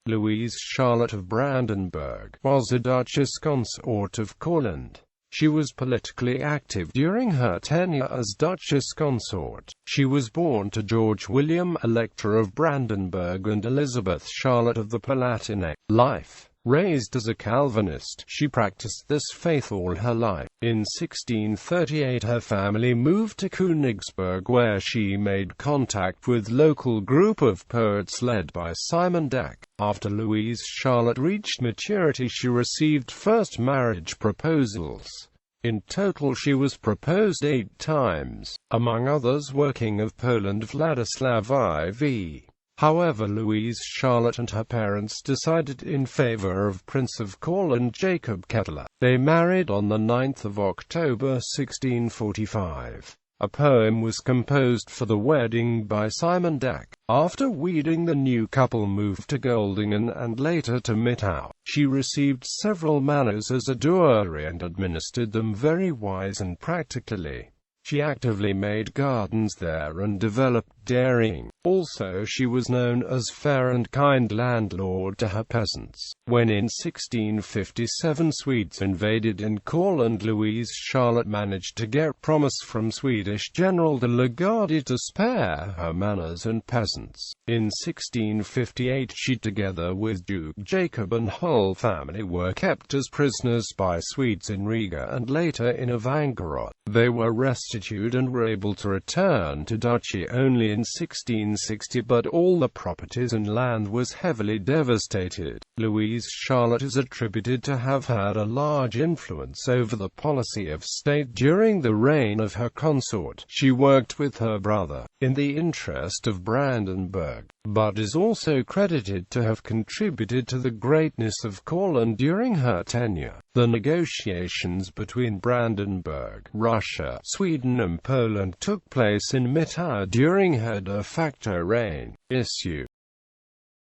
Louise Charlotte of Brandenburg was a Duchess consort of Courland. She was politically active during her tenure as Duchess consort. She was born to George William Elector of Brandenburg and Elizabeth Charlotte of the Palatinate. Life. Raised as a Calvinist, she practiced this faith all her life. In 1638 her family moved to Königsberg, where she made contact with local group of poets led by Simon Deck. After Louise Charlotte reached maturity, she received first marriage proposals. In total she was proposed 8 times, among others King of Poland Vladislav IV. However, Louise Charlotte and her parents decided in favor of Prince of Courland Jacob Kettler. They married on the 9th of October 1645. A poem was composed for the wedding by Simon Deck. After wedding, the new couple moved to Goldingen and later to Mittau. She received several manors as a dowry and administered them very wise and practically. She actively made gardens there and developed dairying. Also, she was known as fair and kind landlord to her peasants. When in 1657 Swedes invaded in Courland, Louise Charlotte managed to get promise from Swedish General de la Gardie to spare her manors and peasants. In 1658 she, together with Duke Jacob and whole family, were kept as prisoners by Swedes in Riga and later in Novgorod. They were restituted and were able to return to duchy only in 1660, but all the properties and land was heavily devastated. Louise Charlotte is attributed to have had a large influence over the policy of state during the reign of her consort. She worked with her brother, in the interest of Brandenburg, but is also credited to have contributed to the greatness of Courland during her tenure. The negotiations between Brandenburg, Russia, Sweden and Poland took place in Mittau during her de facto reign. Issue